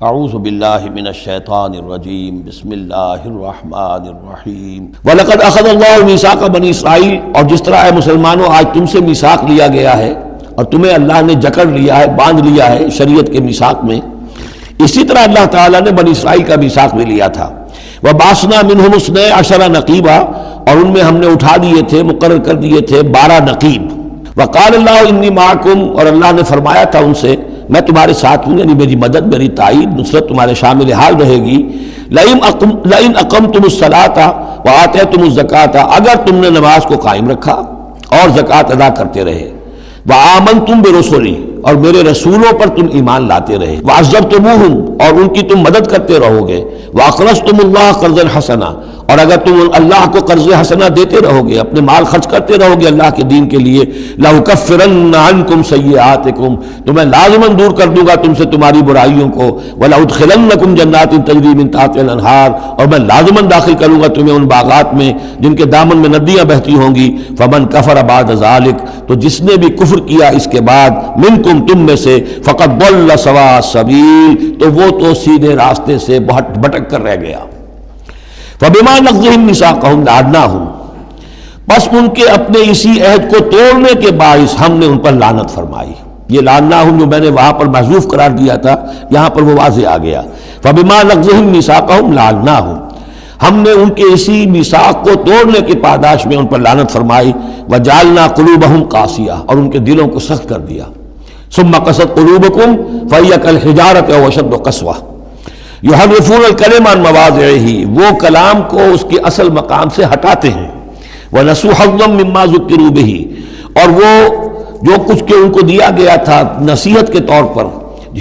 اعوذ باللہ من الشیطان الرجیم بسم اللہ الرحمن الرحیم وَلَقَدْ أَخَذَ اللَّهُ مِيثَاقَ بَنِي اسرائیل، اور جس طرح اے مسلمانوں آج تم سے میثاق لیا گیا ہے اور تمہیں اللہ نے جکڑ لیا ہے، باندھ لیا ہے شریعت کے میثاق میں، اسی طرح اللہ تعالیٰ نے بنی اسرائیل کا میثاق بھی لیا تھا۔ وَبَعَثْنَا مِنْهُمُ اثْنَيْ عَشَرَ نَقِيبًا، اور ان میں ہم نے اٹھا دیے تھے، مقرر کر دیے تھے 12 نقیب۔ وَقَالَ اللَّهُ إِنِّي مَعَكُمْ، اور اللہ نے فرمایا تھا ان سے میں تمہارے ساتھ ہوں، یعنی میری مدد، میری تائید، نصرت تمہارے شامل حال رہے گی۔ لَئِنْ أَقَمْتُمُ الصَّلَاةَ وَآتَيْتُمُ الزَّكَاةَ، اگر تم نے نماز کو قائم رکھا اور زکوٰۃ ادا کرتے رہے۔ وَآمَنْتُمْ بِرُسُلِي، اور میرے رسولوں پر تم ایمان لاتے رہے۔ وَعَزَّرْتُمُوهُمْ، اور ان کی تم مدد کرتے رہو گے۔ وَأَقْرَضْتُمُ اللَّهَ قَرْضًا حَسَنًا، اور اگر تم اللہ کو قرض حسنہ دیتے رہو گے، اپنے مال خرچ کرتے رہو گے اللہ کے دین کے لیے، لَأُكَفِّرَنَّ عَنْكُمْ سَيِّئَاتِكُمْ، تو میں لازماً دور کر دوں گا تم سے تمہاری برائیوں کو۔ وَلَأُدْخِلَنَّكُمْ جَنَّاتٍ تَجْرِي مِن تَحْتِهَا الْأَنْهَارُ، اور میں لازماً داخل کروں گا تمہیں ان باغات میں جن کے دامن میں ندیاں بہتی ہوں گی۔ فَمَنْ كَفَرَ بَعْدَ ذَلِكَ، تو جس نے بھی کفر کیا اس کے بعد، مِنْكُمْ، تم میں سے، فَقَدْ ضَلَّ سَوَاءَ السَّبِيلِ، تو وہ تو سیدھے راستے سے بھٹک کر رہ گیا۔ فَبِمَا نَقْضِهِمْ مِيثَاقَهُمْ لَعَنَّاهُمْ، بس ان کے اپنے اسی عہد کو توڑنے کے باعث ہم نے ان پر لعنت فرمائی۔ یہ لعناہم جو میں نے وہاں پر محذوف قرار دیا تھا، یہاں پر وہ واضح آ گیا۔ فَبِمَا نَقْضِهِمْ مِيثَاقَهُمْ لَعَنَّاهُمْ، ہم نے ان کے اسی میثاق کو توڑنے کے پاداش میں ان پر لعنت فرمائی۔ وَجَعَلْنَا قُلُوبَهُمْ قَاسِيَةً، اور ان کے دلوں کو سخت کر دیا۔ ثُمَّ قَسَتْ قُلُوبُكُمْ فَهِيَ كَالْحِجَارَةِ أَوْ أَشَدُّ قَسْوَةً يُحَرِّفُونَ الْكَلِمَ عَن مَّوَاضِعِهِ، وہ کلام کو اس کے اصل مقام سے ہٹاتے ہیں۔ وَنَسُوا حَظًّا مِّمَّا ذُكِّرُوا بِهِ، اور وہ جو کچھ کہ ان کو دیا گیا تھا نصیحت کے طور پر،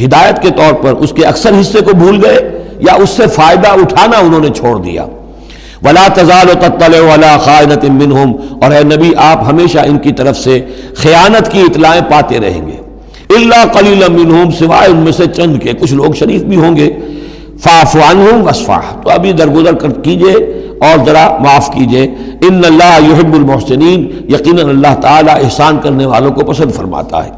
ہدایت کے طور پر، اس کے اکثر حصے کو بھول گئے یا اس سے فائدہ اٹھانا انہوں نے چھوڑ دیا۔ وَلَا تَزَالُ تَطَّلِعُ عَلَىٰ خَائِنَةٍ مِّنْهُمْ، اور اے نبی آپ ہمیشہ ان کی طرف سے خیانت کی اطلاعیں پاتے رہیں گے۔ إِلَّا قَلِيلًا مِّنْهُمْ، سوائے ان میں سے چند کے، کچھ لوگ شریف بھی ہوں گے۔ فَاعْفُ عَنْهُمْ وَاصْفَحْ، تو ابھی درگزر کیجئے اور ذرا معاف کیجئے۔ إِنَّ اللَّهَ يُحِبُّ الْمُحْسِنِينَ، یقیناً اللہ تعالیٰ احسان کرنے والوں کو پسند فرماتا ہے۔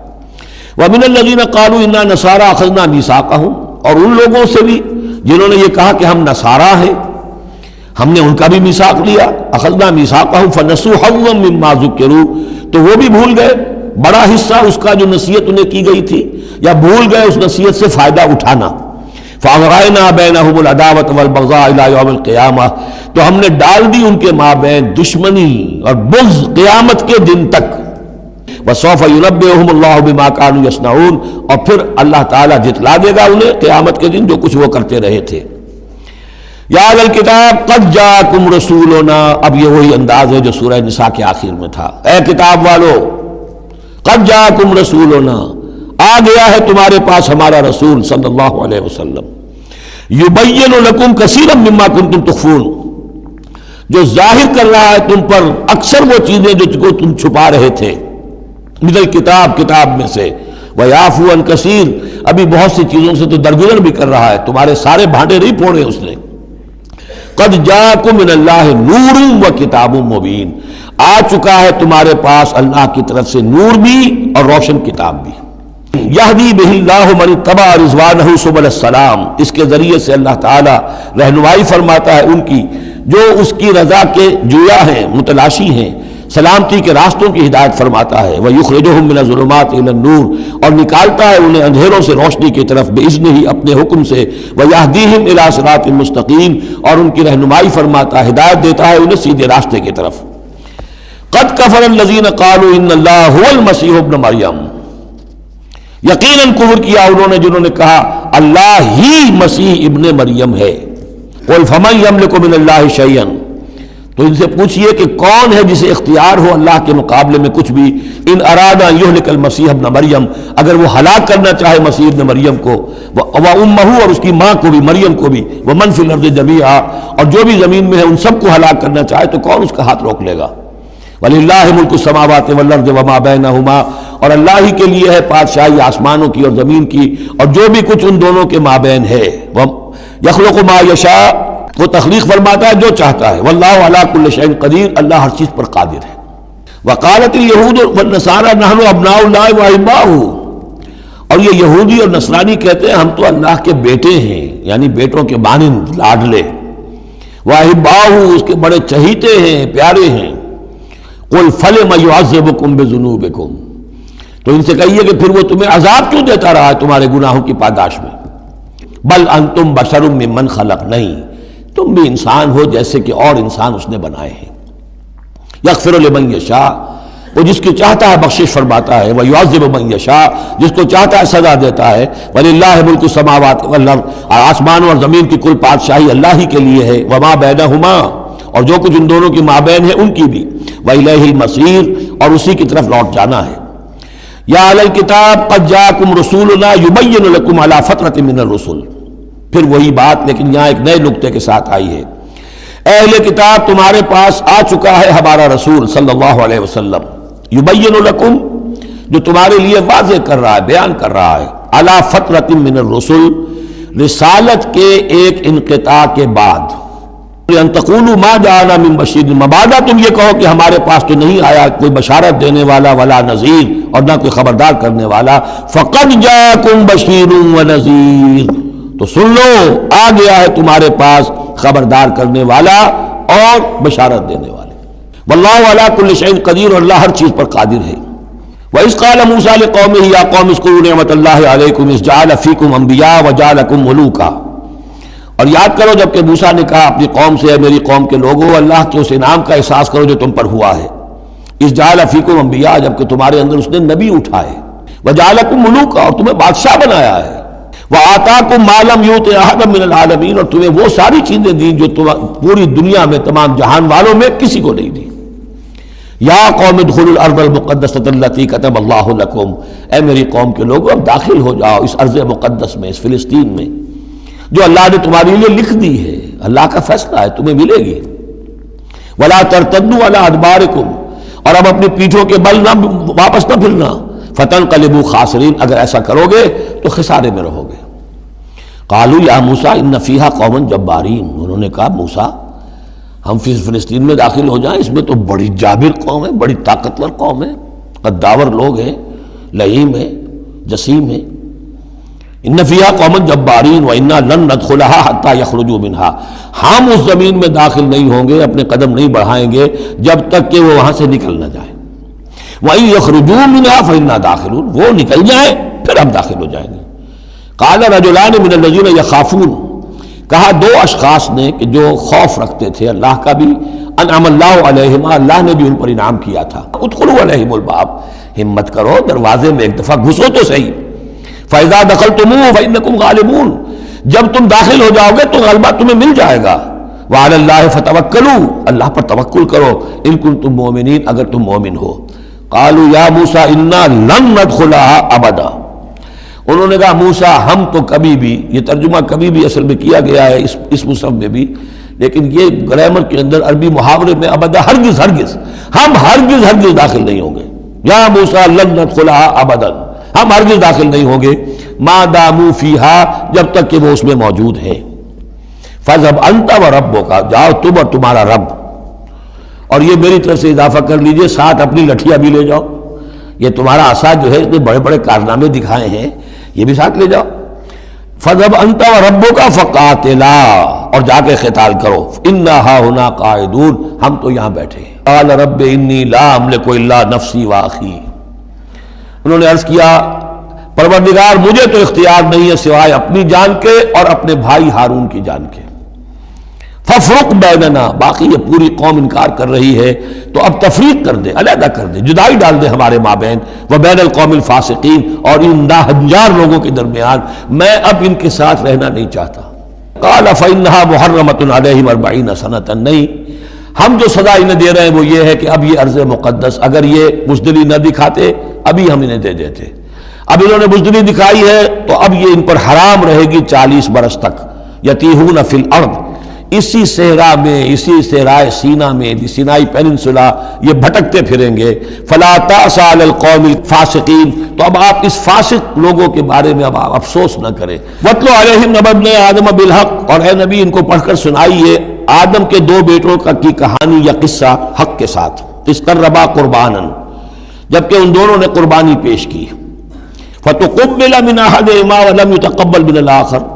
وَمِنَ الَّذِينَ قَالُوا إِنَّا نَصَارَىٰ أَخَذْنَا مِيثَاقَهُمْ، اور ان لوگوں سے بھی جنہوں نے یہ کہا کہ ہم نصارہ ہیں، ہم نے ان کا بھی میثاق لیا۔ أَخَذْنَا مِيثَاقَهُمْ فَنَسُوا حَظًّا مِّمَّا ذُكِّرُوا، تو وہ بھی بھول گئے بڑا حصہ اس کا جو نصیحت انہیں کی گئی تھی، یا بھول گئے اس نصیحت سے فائدہ اٹھانا۔ فَأَغْرَيْنَا بَيْنَهُمُ الْعَدَاوَةَ وَالْبَغْضَاءَ إِلَىٰ يَوْمِ الْقِيَامَةِ، تو ہم نے ڈال دی ان کے مابین دشمنی اور بغض قیامت کے دن تک۔ وَسَوْفَ يُنَبِّئُهُمُ اللَّهُ بِمَا كَانُوا يَصْنَعُونَ، اور پھر اللہ تعالیٰ جتلا دے گا انہیں قیامت کے دن جو کچھ وہ کرتے رہے تھے۔ یا اہل الکتاب قد جاءکم رسولنا، اب یہ وہی انداز ہے جو سورہ نساء کے آخر میں تھا۔ اے کتاب والو، قد جاءکم رسولنا، آ گیا ہے تمہارے پاس ہمارا رسول صلی اللہ علیہ وسلم۔ یبین لکم کثیرا مما کنتم تخفون، جو ظاہر کر رہا ہے تم پر اکثر وہ چیزیں جو تم چھپا رہے تھے، من الکتاب، کتاب میں سے، ویعفو عن کثیر، ابھی بہت سی چیزوں سے تو درگزر بھی کر رہا ہے، تمہارے سارے بھانٹے نہیں پھوڑے اس نے۔ قد جاءکم من اللہ نور و کتاب مبین، آ چکا ہے تمہارے پاس اللہ کی طرف سے نور بھی اور روشن کتاب بھی۔ یہدی بہ اللہ من اتبع رضوانہ سبل السلام، اس کے ذریعے سے اللہ تعالی رہنمائی فرماتا ہے ان کی جو اس کی رضا کے جویا ہیں، متلاشی ہیں، سلامتی کے راستوں کی ہدایت فرماتا ہے۔ وَيُخْرِجُهُم مِّنَ الظُّلُمَاتِ إِلَى النُّورِ، اور نکالتا ہے انہیں اندھیروں سے روشنی کی طرف، بِإِذْنِهِ، اپنے حکم سے۔ وَيَهْدِيهِمْ إِلَىٰ صِرَاطٍ مُّسْتَقِيمٍ، اور ان کی رہنمائی فرماتا ہے، ہدایت دیتا ہے انہیں سیدھے راستے کی طرف۔ قَدْ كَفَرَ الَّذِينَ قَالُوا إِنَّ اللَّهَ هُوَ الْمَسِيحُ ابْنُ مَرْيَمَ، یقیناً کفر کیا انہوں نے جنہوں نے کہا اللہ ہی مسیح ابن مریم ہے۔ قُلْ فَمَن يَمْلِكُ مِنَ اللَّهِ شَيْئًا، تو ان سے پوچھئے کہ کون ہے جسے اختیار ہو اللہ کے مقابلے میں کچھ بھی، ان اراد ان یہلک المسیح ابن مریم، اگر وہ ہلاک کرنا چاہے مسیح ابن مریم کو، وامہ، اور اس کی ماں کو بھی، مریم کو بھی، ومن فی الارض جمیعا، اور جو بھی زمین میں ہے ان سب کو ہلاک کرنا چاہے تو کون اس کا ہاتھ روک لے گا؟ وَلِلَّهِ مُلْكُ السَّمَاوَاتِ وَالْأَرْضِ وَمَا بَيْنَهُمَا، اور اللہ ہی کے لیے ہے بادشاہی آسمانوں کی اور زمین کی اور جو بھی کچھ ان دونوں کے مابین ہے۔ یخلق ما یشاء، وہ تخلیق فرماتا ہے جو چاہتا ہے۔ واللہ علی کل شیء قدیر، اللہ ہر چیز پر قادر ہے۔ وقالت اليہود والنصارى نحن ابناء اللہ واحباؤہ، اور یہ یہودی اور نصرانی کہتے ہیں ہم تو اللہ کے بیٹے ہیں، یعنی بیٹوں کے مانند لاڈلے، واحباہ اس کے بڑے چہیتے ہیں، پیارے ہیں۔ قل فلم یعذبکم بذنوبکم، تو ان سے کہیے کہ پھر وہ تمہیں عذاب کیوں دیتا رہا ہے تمہارے گناہوں کی پاداش میں؟ بل انتم بشر ممن خلق، نہیں تم بھی انسان ہو جیسے کہ اور انسان اس نے بنائے ہیں۔ یغفر لمن یشاء، وہ جس کی چاہتا ہے بخشش فرماتا ہے، ویعذب من یشاء، جس کو چاہتا ہے سزا دیتا ہے۔ وللہ ملک السماوات والارض، آسمان اور زمین کی کل بادشاہی اللہ ہی کے لیے ہے، وما بینہما، اور جو کچھ ان دونوں کی مابین ہے ان کی بھی، وإلیہ المصیر، اور اسی کی طرف لوٹ جانا ہے۔ یا اہل الکتاب قد جاءکم رسولنا یبین لکم علی فترۃ من الرسل، پھر وہی بات لیکن یہاں ایک نئے نکتے کے ساتھ آئی ہے۔ اہل کتاب تمہارے پاس آ چکا ہے ہمارا رسول صلی اللہ علیہ وسلم، یبین لکم، جو تمہارے لیے واضح کر رہا ہے، بیان کر رہا ہے، علی فترۃ من الرسل، رسالت کے ایک انقطاع کے بعد، ان تقولوا ما جاءنا من بشیر، مبادا تم یہ کہو کہ ہمارے پاس تو نہیں آیا کوئی بشارت دینے والا ولا نذیر، اور نہ کوئی خبردار کرنے والا، فقد جاءکم بشیر ونذیر، تو سن لو آ گیا ہے تمہارے پاس خبردار کرنے والا اور بشارت دینے والا۔ واللہ علی کل شیء قدیر، اور اللہ ہر چیز پر قادر ہے۔ وَإِذْ قَالَ مُوسَىٰ لِقَوْمِهِ يَا قَوْمِ اذْكُرُوا نِعْمَةَ اللَّهِ عَلَيْكُمْ إِذْ جَعَلَ فِيكُمْ أَنْبِيَاءَ وَجَعَلَكُمْ مُلُوكًا، اور یاد کرو جب کہ موسیٰ نے کہا اپنی قوم سے، میری قوم کے لوگوں، اللہ کے اس انعام کا احساس کرو جو تم پر ہوا ہے۔ اِذْ جَعَلَ فِيكُمْ أَنْبِيَاءَ، جب کہ تمہارے اندر اس نے نبی اٹھائے، وَجَعَلَكُمْ مُلُوكًا، اور تمہیں بادشاہ بنایا ہے، وَآتَاكُمْ مَا لَمْ يُؤْتِ أَحَدًا مِّنَ الْعَالَمِينَ، اور تمہیں وہ ساری چیزیں دیں جو پوری دنیا میں تمام جہان والوں میں کسی کو نہیں دی۔ یا قوم ادخلوا الارض المقدسۃ التي كتب اللہ لکم، اے میری قوم کے لوگوں اب داخل ہو جاؤ اس ارض مقدس میں، اس فلسطین میں جو اللہ نے تمہارے لیے لکھ دی ہے، اللہ کا فیصلہ ہے، تمہیں ملے گی۔ ولا ترتدوا على ادبارکم، اور اب اپنی پیٹھوں کے بل نہ واپس نہ پھرنا، فتنقلبوا خاسرین، اگر ایسا کرو گے تو خسارے میں رہو گے۔ قالوا یا موسیٰ ان فیہا قوما جبارین، انہوں نے کہا موسیٰ ہم فلسطین میں داخل ہو جائیں، اس میں تو بڑی جابر قوم ہے، بڑی طاقتور قوم ہے، قداور لوگ ہیں، لئیم ہیں، جسیم ہیں۔ ان فیہا قوما جبارین وانا لن ندخلها حتی یخرجوا منها، ہم اس زمین میں داخل نہیں ہوں گے، اپنے قدم نہیں بڑھائیں گے جب تک کہ وہ وہاں سے نکل نہ جائیں۔ وَإِن يَخْرُجُوا مِنْهَا فَإِنَّا دَاخِلُونَ، وہ نکل جائیں پھر ہم داخل ہو جائیں گے۔ قَالَ رَجُلَانِ مِنَ الَّذِينَ يَخَافُونَ، کہا دو اشخاص نے کہ جو خوف رکھتے تھے اللہ کا بھی، انعم اللہ علیہما، اللہ نے بھی ان پر انعام کیا تھا، ادخلوا علیہم الباب، ہمت کرو دروازے میں ایک دفعہ گھسو تو صحیح، فَإِذَا دَخَلْتُمُوهُ فَإِنَّكُمْ غَالِبُونَ، جب تم داخل ہو جاؤ گے تو غلبہ تمہیں مل جائے گا۔ وَعَلَى اللَّهِ فَتَوَكَّلُوا، اللہ پر توکل کرو، ان کنتم مؤمنین، اگر تم مومن ہو۔ قالوا یا موسیٰ انا لن ندخلها ابدا، انہوں نے کہا موسیٰ ہم تو کبھی بھی، یہ ترجمہ کبھی بھی اصل میں کیا گیا ہے اس مصحف میں بھی، لیکن یہ گرامر کے اندر عربی محاورے میں ابدا، ہرگز ہرگز، ہم ہرگز ہرگز داخل نہیں ہوں گے۔ یا موسیٰ لن ندخلها ابدا، ہم ہرگز داخل نہیں ہوں گے، ما داموا فیہا، جب تک کہ وہ اس میں موجود ہے۔ فاذهب انت وربک، جاؤ تم اور تمہارا رب، اور یہ میری طرف سے اضافہ کر لیجئے، ساتھ اپنی لٹھیاں بھی لے جاؤ، یہ تمہارا عصا جو ہے اس نے بڑے بڑے کارنامے دکھائے ہیں، یہ بھی ساتھ لے جاؤ۔ فَذَهَبْ أَنْتَ وَرَبُّكَ فَقَاتِلَا، اور جا کے قتال کرو، إِنَّا هَاهُنَا قَاعِدُونَ، ہم تو یہاں بیٹھے ہیں۔ قَالَ رَبِّ إِنِّي لَا أَمْلِكُ إِلَّا نَفْسِي وَأَخِي، انہوں نے عرض کیا پروردگار مجھے تو اختیار نہیں ہے سوائے اپنی جان کے اور اپنے بھائی ہارون کی جان کے۔ فَافْرُقْ بَيْنَنَا، باقی یہ پوری قوم انکار کر رہی ہے تو اب تفریق کر دے، علیحدہ کر دے، جدائی ڈال دے ہمارے مابین، وَبَيْنَ الْقَوْمِ الْفَاسِقِينَ، اور ان ناہنجار لوگوں کے درمیان، میں اب ان کے ساتھ رہنا نہیں چاہتا۔ قَالَ فَإِنَّهَا مُحَرَّمَةٌ عَلَيْهِمْ 40 سَنَةً، نہیں، ہم جو سزا انہیں دے رہے ہیں وہ یہ ہے کہ اب یہ ارض مقدس اگر یہ بزدلی نہ دکھاتے ابھی ہم انہیں دے دیتے، اب انہوں نے بزدلی دکھائی ہے تو اب یہ ان پر حرام رہے گی 40 برس تک۔ یتیہون فی الارض، اسی صحرا میں، اسی صحرائے سینا میں، سینائی پیننسولا، یہ بھٹکتے پھریں گے۔ فلا تأس علی القوم الفاسقین، تو اب آپ اس فاسق لوگوں کے بارے میں اب آپ افسوس نہ کریں۔ وَاتْلُ عَلَيْهِمْ نَبَأَ ابْنَيْ آدَمَ بِالْحَقِّ، اور اے نبی ان کو پڑھ کر سنائیے آدم کے دو بیٹوں کی کہانی یا قصہ حق کے ساتھ، اِذْ قَرَّبَا قُرْبَانًا، جبکہ ان دونوں نے قربانی پیش کی۔ فتقبل من احدهما ولم يتقبل من الاخر،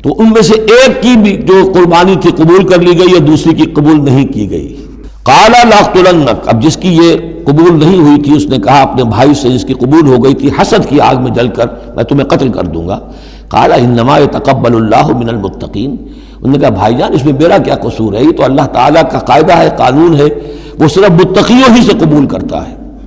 تو ان میں سے ایک کی بھی جو قربانی تھی قبول کر لی گئی اور دوسری کی قبول نہیں کی گئی۔ قال لاقتلنک، اب جس کی یہ قبول نہیں ہوئی تھی اس نے کہا اپنے بھائی سے جس کی قبول ہو گئی تھی حسد کی آگ میں جل کر میں تمہیں قتل کر دوں گا۔ قال انما يتقبل اللہ من المتقین، انہوں نے کہا بھائی جان اس میں میرا کیا قصور ہے، یہ تو اللہ تعالیٰ کا قاعدہ ہے، قانون ہے، وہ صرف متقیوں ہی سے قبول کرتا ہے۔